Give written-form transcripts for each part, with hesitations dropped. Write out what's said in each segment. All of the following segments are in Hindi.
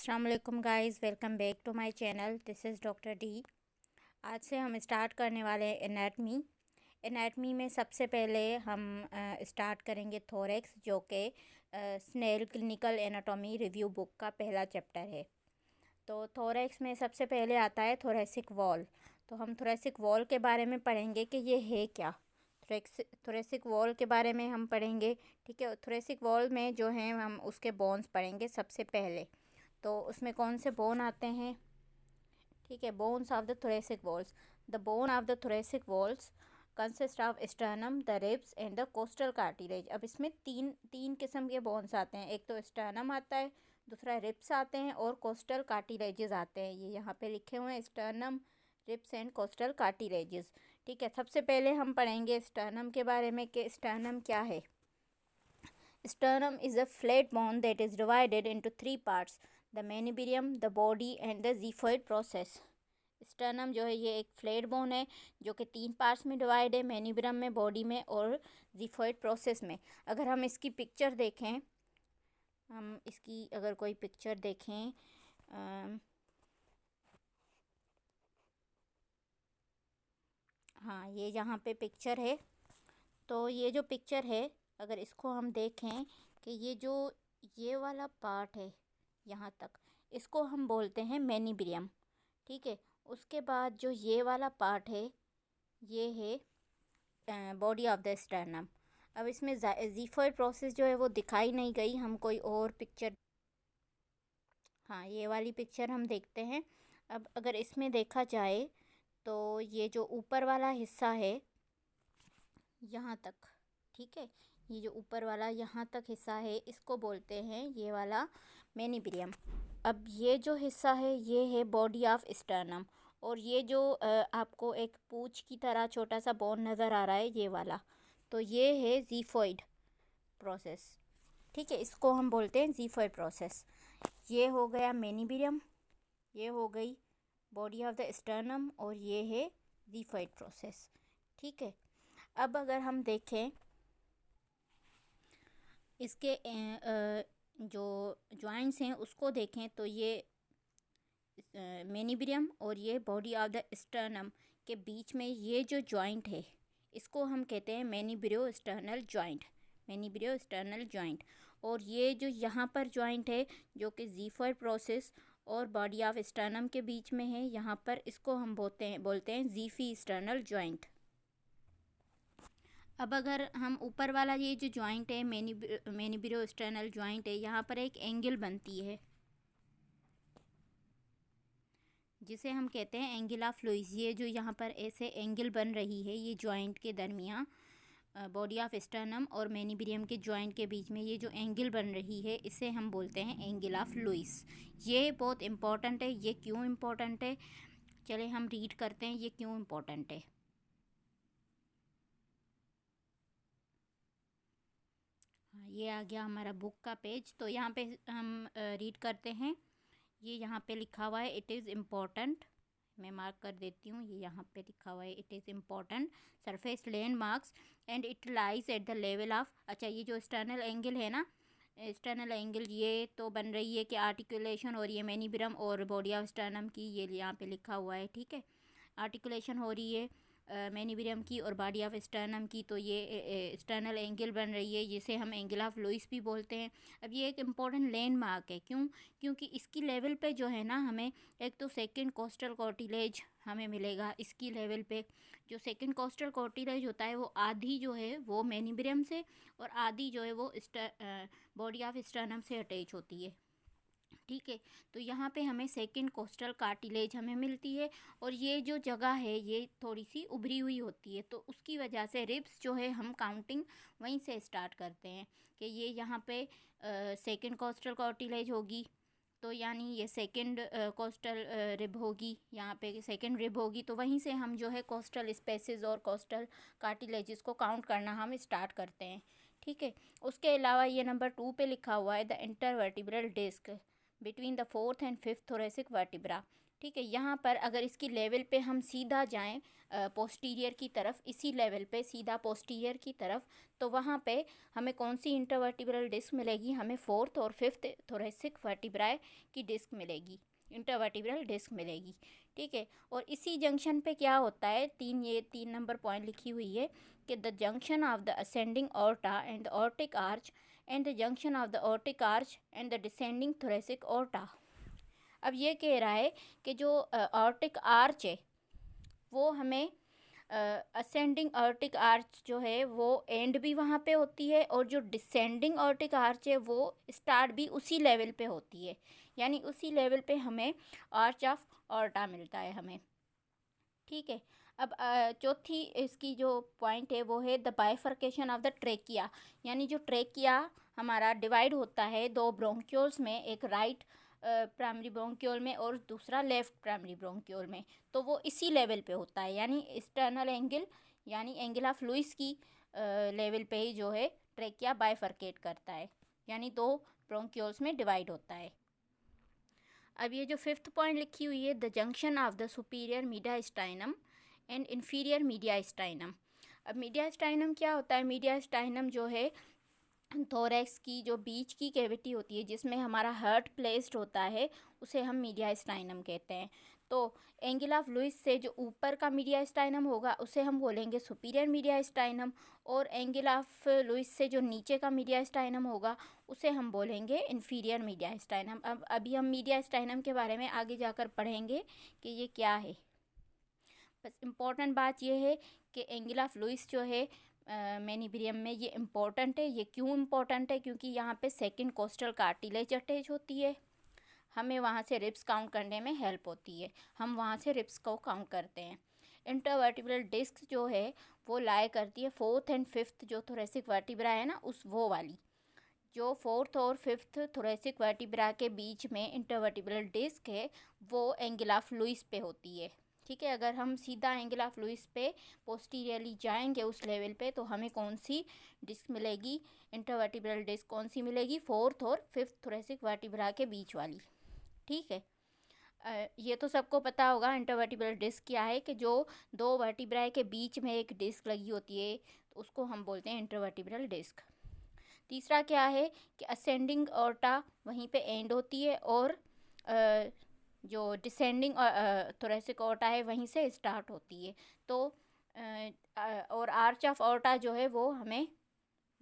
अस्सलाम वालेकुम guys, welcome back to my channel. This is doctor D. आज से हम स्टार्ट करने वाले हैं एनाटमी। एनाटमी में सबसे पहले हम स्टार्ट करेंगे थोरैक्स, जो कि snail clinical anatomy review book का पहला चैप्टर है। तो थोरैक्स में सबसे पहले आता है थोरेसिक वॉल। तो हम थोरेसिक वॉल के बारे में पढ़ेंगे कि ये है क्या। थोरेसिक वॉल के बारे में हम पढ़ेंगे, ठीक है। थोरेसिक वॉल में जो है हम उसके बोन्स पढ़ेंगे सबसे पहले। तो उसमें कौन से बोन आते हैं, ठीक है। Bones of the thoracic walls. The bone of the thoracic walls consist of sternum, the ribs and the costal cartilage. अब इसमें तीन किस्म के बोन्स आते हैं। एक तो स्टर्नम आता है, दूसरा रिब्स आते हैं और कोस्टल कार्टिलेजेस आते हैं। ये यहाँ पे लिखे हुए हैं, sternum, ribs and costal cartilages, ठीक है। सबसे पहले हम पढ़ेंगे स्टर्नम के बारे में कि स्टर्नम क्या है। Sternum is a flat bone that is divided into three parts: the manubrium, the body and the xiphoid process. Sternum जो है ये एक फ्लैट बोन है जो कि 3 पार्ट्स में डिवाइड है, मैन्यूब्रम में, बॉडी में और जीफॉइड प्रोसेस में। अगर हम इसकी पिक्चर देखें, हम इसकी अगर कोई पिक्चर देखें, हाँ, ये यहाँ पे पिक्चर है। तो ये जो पिक्चर है, अगर इसको हम देखें कि ये वाला पार्ट है यहाँ तक, इसको हम बोलते हैं मैन्यूब्रियम, ठीक है। उसके बाद जो ये वाला पार्ट है, ये है बॉडी ऑफ द स्टर्नम। अब इसमें जीफॉइड प्रोसेस जो है वो दिखाई नहीं गई, हम कोई और पिक्चर, हाँ, ये वाली पिक्चर हम देखते हैं। अब अगर इसमें देखा जाए तो ये जो ऊपर वाला हिस्सा है यहाँ तक, ठीक है, ये जो ऊपर वाला यहाँ तक हिस्सा है, इसको बोलते हैं ये वाला मैन्यूब्रियम। अब ये जो हिस्सा है ये है बॉडी ऑफ स्टर्नम, और ये जो आपको एक पूंछ की तरह छोटा सा बोन नज़र आ रहा है, ये वाला, तो ये है जीफॉइड प्रोसेस, ठीक है। इसको हम बोलते हैं जीफॉइड प्रोसेस। ये हो गया मैन्यूब्रियम, ये हो गई बॉडी ऑफ द स्टर्नम, और ये है जीफॉइड प्रोसेस, ठीक है। अब अगर हम देखें इसके जो जॉइंट्स हैं उसको देखें, तो ये मैन्यूब्रियम और ये बॉडी ऑफ द स्टर्नम के बीच में ये जो जॉइंट है, इसको हम कहते हैं मैन्यूब्रियो स्टर्नल जॉइंट, मैन्यूब्रियो स्टर्नल जॉइंट। और ये जो यहाँ पर जॉइंट है जो कि जीफॉइड प्रोसेस और बॉडी ऑफ स्टर्नम के बीच में है, यहाँ पर इसको हम बोलते हैं जीफी स्टर्नल जॉइंट। अब अगर हम ऊपर वाला ये जो जॉइंट है, मैन्यूब्रियो स्टर्नल जॉइंट है, यहाँ पर एक एंगल बनती है जिसे हम कहते हैं एंगल ऑफ लुईस। ये जो यहाँ पर ऐसे एंगल बन रही है, ये जॉइंट के दरमियाँ, बॉडी ऑफ स्टर्नम और मैन्यूब्रियम के जॉइंट के बीच में ये जो एंगल बन रही है, इसे हम बोलते हैं एंगल ऑफ लुईस। ये बहुत इम्पॉर्टेंट है। ये क्यों इम्पॉर्टेंट है, चले हम रीड करते हैं ये क्यों इम्पॉर्टेंट है। हाँ, ये आ गया हमारा बुक का पेज। तो यहाँ पे हम रीड करते हैं। ये यहाँ पे लिखा हुआ है इट इज़ इम्पॉर्टेंट, मैं मार्क कर देती हूँ। ये यहाँ पे लिखा हुआ है it is important surface landmarks and it lies at the level of, अच्छा, ये जो एक्सटर्नल एंगल है ना, एक्सटर्नल एंगल ये तो बन रही है कि आर्टिकुलेशन, और ये मैन्यूब्रियम और बॉडी ऑफ स्टर्नम की, ये यहाँ पे लिखा हुआ है, ठीक है। आर्टिकुलेशन हो रही है मैन्यूब्रियम की और बॉडी ऑफ स्टर्नम की, तो ये एक्सटर्नल एंगल बन रही है, जिसे हम एंगल ऑफ लुईस भी बोलते हैं। अब ये एक इम्पॉर्टेंट लैंडमार्क है, क्यों? क्योंकि इसकी लेवल पे जो है ना, हमें एक तो सेकंड कोस्टल कार्टिलेज हमें मिलेगा। इसकी लेवल पे जो सेकंड कोस्टल कार्टिलेज होता है, वो आधी जो है वो मैन्यूब्रियम से और आधी जो है वो बॉडी ऑफ स्टर्नम से अटैच होती है, ठीक है। तो यहाँ पे हमें सेकंड कोस्टल कार्टिलेज हमें मिलती है, और ये जो जगह है ये थोड़ी सी उभरी हुई होती है, तो उसकी वजह से रिब्स जो है हम काउंटिंग वहीं से स्टार्ट करते हैं कि ये यहाँ पे सेकंड कोस्टल कार्टिलेज होगी, तो यानी ये सेकंड कोस्टल रिब होगी, यहाँ पे सेकंड रिब होगी, तो वहीं से हम जो है कोस्टल स्पेसेस और कोस्टल कार्टिलेजेस को काउंट करना हम स्टार्ट करते हैं, ठीक है। उसके अलावा ये नंबर 2 पे लिखा हुआ है the intervertebral disc between the fourth and fifth thoracic vertebra. ठीक है, यहाँ पर अगर इसकी लेवल पे हम सीधा जाएं पोस्टीरियर की तरफ, इसी लेवल पे सीधा पोस्टीरियर की तरफ, तो वहाँ पे हमें कौन सी इंटरवर्टिब्रल डिस्क मिलेगी? हमें फोर्थ और फिफ्थ थोरेसिक वर्टिब्राए की डिस्क मिलेगी, इंटरवर्टिब्रल डिस्क मिलेगी। ठीक है, और इसी जंक्शन पे क्या होता है, ये 3 नंबर पॉइंट लिखी हुई है कि the junction of the ascending aorta and the aortic arch and the junction of the aortic arch and the descending thoracic aorta. अब ये कह रहा है कि जो ऑर्टिक आर्च है वो हमें असेंडिंग ऑर्टिक आर्च जो है वो एंड भी वहाँ पे होती है, और जो डिसेंडिंग ऑर्टिक आर्च है वो स्टार्ट भी उसी लेवल पे होती है, यानी उसी लेवल पे हमें आर्च ऑफ ऑर्टा मिलता है हमें। ठीक है, अब चौथी इसकी जो पॉइंट है वो है the bifurcation of the trachea, यानी जो ट्रेकिया हमारा डिवाइड होता है दो ब्रोंक्यूल्स में, एक राइट प्राइमरी ब्रोंक्यूल में और दूसरा लेफ्ट प्राइमरी ब्रोंक्यूल में, तो वो इसी लेवल पे होता है, यानी एक्सटर्नल एंगल यानी एंगल ऑफ लुईस की लेवल पे ही जो है ट्रेकिया बाइफर्केट करता है, यानी दो ब्रोंक्यूल्स में डिवाइड होता है। अब ये जो फिफ्थ पॉइंट लिखी हुई है the junction of the superior mediastinum and inferior mediastinum. अब मीडियास्टाइनम क्या होता है? मीडियास्टाइनम जो है थोरैक्स की जो बीच की कैविटी होती है जिसमें हमारा हार्ट प्लेस्ड होता है, उसे हम मीडियास्टाइनम कहते हैं। तो एंगल ऑफ लुईस से जो ऊपर का मीडियास्टाइनम होगा उसे हम बोलेंगे सुपीरियर मीडियास्टाइनम, और एंगल ऑफ लुईस से जो नीचे का मीडियास्टाइनम होगा उसे हम बोलेंगे इन्फीरियर मीडियास्टाइनम। अब अभी हम मीडियास्टाइनम के बारे में आगे जाकर पढ़ेंगे कि ये क्या है। बस इम्पॉर्टेंट बात ये है कि एंगल ऑफ लुईस जो है मेनिब्रियम में ये इम्पॉर्टेंट है। ये क्यों इम्पॉर्टेंट है? क्योंकि यहाँ पे सेकंड कोस्टल कार्टिलेज अटैच होती है, हमें वहाँ से रिब्स काउंट करने में हेल्प होती है, हम वहाँ से रिब्स को काउंट करते हैं। इंटरवर्टिब्रल डिस्क जो है वो लाई करती है फोर्थ एंड फिफ्थ जो थोरेसिक वर्टिब्रा है ना, उस वो वाली जो फोर्थ और फिफ्थ थोरेसिक वर्टिब्रा के बीच में इंटरवर्टिब्रल डिस्क है वो एंगल ऑफ लुईस पे होती है। ठीक है, अगर हम सीधा एंगल ऑफ लुईस पे पोस्टीरियरली जाएंगे उस लेवल पे तो हमें कौन सी डिस्क मिलेगी? इंटरवर्टिब्रल डिस्क कौन सी मिलेगी? फोर्थ और फिफ्थ थोरेसिक वर्टिब्रा के बीच वाली। ठीक है, ये तो सबको पता होगा इंटरवर्टिब्रल डिस्क क्या है, कि जो दो वर्टिब्राए के बीच में एक डिस्क लगी होती है तो उसको हम बोलते हैं इंटरवर्टिब्रल डिस्क। तीसरा क्या है कि असेंडिंग ऑर्टा वहीं पे एंड होती है, और जो डिसेंडिंग थोरेसिक ऑर्टा है वहीं से स्टार्ट होती है, तो और आर्च ऑफ ऑर्टा जो है वो हमें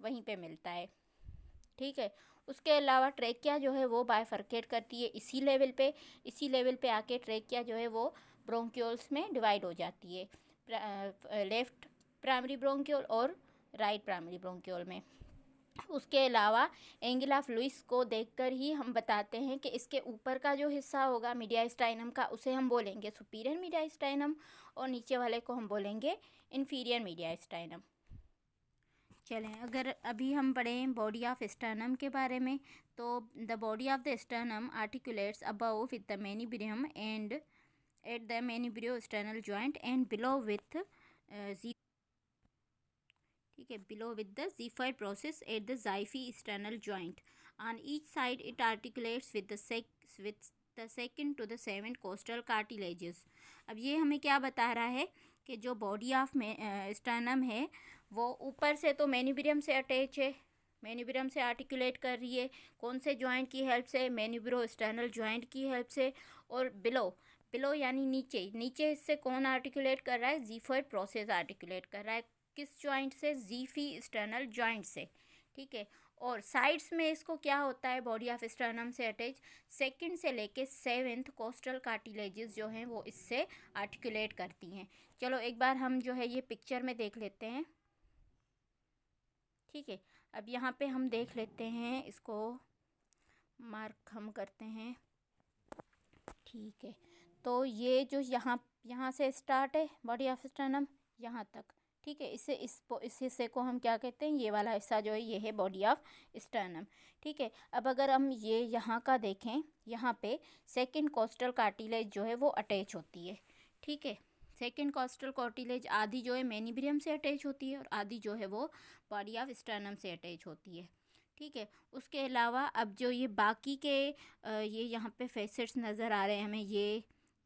वहीं पे मिलता है। ठीक है, उसके अलावा ट्रेकिया जो है वो बाइफर्केट करती है इसी लेवल पे आके ट्रेकिया जो है वो ब्रोंक्यूल्स में डिवाइड हो जाती है, लेफ्ट प्राइमरी ब्रोंक्यूल और राइट प्राइमरी ब्रोंक्यूल में। उसके अलावा एंगल ऑफ लुईस को देखकर ही हम बताते हैं कि इसके ऊपर का जो हिस्सा होगा मीडियास्टाइनम का उसे हम बोलेंगे सुपीरियर मीडियास्टाइनम, और नीचे वाले को हम बोलेंगे इन्फीरियर मीडियास्टाइनम। चलें, अगर अभी हम पढ़ें बॉडी ऑफ स्टर्नम के बारे में, तो the body of the sternum articulates above with the manubrium and at the manubriosternal joint and below with ठीक है, below with the xiphoid process at the xiphisternal joint. On each side it articulates with the second to the seventh costal cartilages. अब ये हमें क्या बता रहा है कि जो बॉडी ऑफ स्टर्नम है वो ऊपर से तो मेनिब्रियम से अटैच है, मेनिब्रियम से आर्टिकुलेट कर रही है, कौन से जॉइंट की हेल्प से? मेनिब्रो स्टर्नल जॉइंट की हेल्प से। और बिलो यानी नीचे इससे कौन आर्टिकुलेट कर रहा है? जीफाइड प्रोसेस आर्टिकुलेट कर रहा है, किस जॉइंट से? जीफी स्टर्नल जॉइंट से। ठीक है, और साइड्स में इसको क्या होता है बॉडी ऑफ स्टर्नम से अटैच? सेकंड से लेके सेवेंथ कोस्टल कार्टिलेजेस जो हैं वो इससे आर्टिकुलेट करती हैं। चलो एक बार हम जो है ये पिक्चर में देख लेते हैं। ठीक है, अब यहाँ पे हम देख लेते हैं, इसको मार्क हम करते हैं। ठीक है, तो ये जो यहाँ से स्टार्ट है बॉडी ऑफ स्टर्नम यहाँ तक। ठीक है, इस हिस्से को हम क्या कहते हैं? ये वाला हिस्सा जो है ये है बॉडी ऑफ स्टर्नम। ठीक है, अब अगर हम ये यहाँ का देखें, यहाँ पे सेकंड कोस्टल कार्टिलेज जो है वो अटैच होती है। ठीक है, सेकंड कोस्टल कार्टिलेज आधी जो है मेनिब्रियम से अटैच होती है और आधी जो है वो बॉडी ऑफ स्टर्नम से अटैच होती है। ठीक है, उसके अलावा अब जो ये बाकी के ये यहाँ पे फेसेट्स नज़र आ रहे हैं हमें,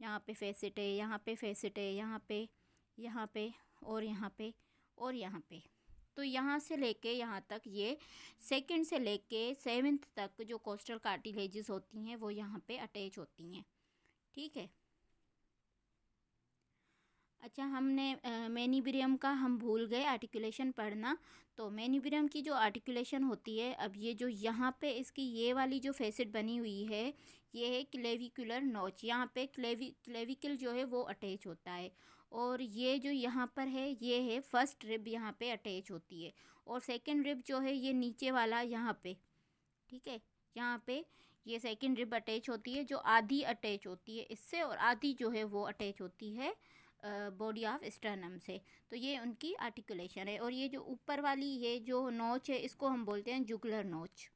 यहाँ पे फेसिट है, यहाँ पे फेसिट है, यहाँ पे और यहाँ पे और यहाँ पे। तो यहाँ से लेके यहाँ तक, ये सेकंड से लेके सेवन्थ तक जो कोस्टल कार्टिलेजेस होती हैं वो यहाँ पे अटैच होती हैं। ठीक है। अच्छा, हमने मेनिब्रियम का हम भूल गए आर्टिकुलेशन पढ़ना। तो मेनिब्रियम की जो आर्टिकुलेशन होती है, अब ये जो यहाँ पे इसकी ये वाली जो फेसिट बनी हुई है, ये है क्लेविकुलर नॉच। यहाँ पे क्लेविकल जो है वो अटैच होता है, और ये जो यहाँ पर है ये है फर्स्ट रिब, यहाँ पे अटैच होती है। और सेकंड रिब जो है ये नीचे वाला यहाँ पे, ठीक है, यहाँ पे ये सेकंड रिब अटैच होती है, जो आधी अटैच होती है इससे, और आधी जो है वो अटैच होती है बॉडी ऑफ स्टर्नम से। तो ये उनकी आर्टिकुलेशन है। और ये जो ऊपर वाली ये जो नोच है, इसको हम बोलते हैं जुगुलर नोच।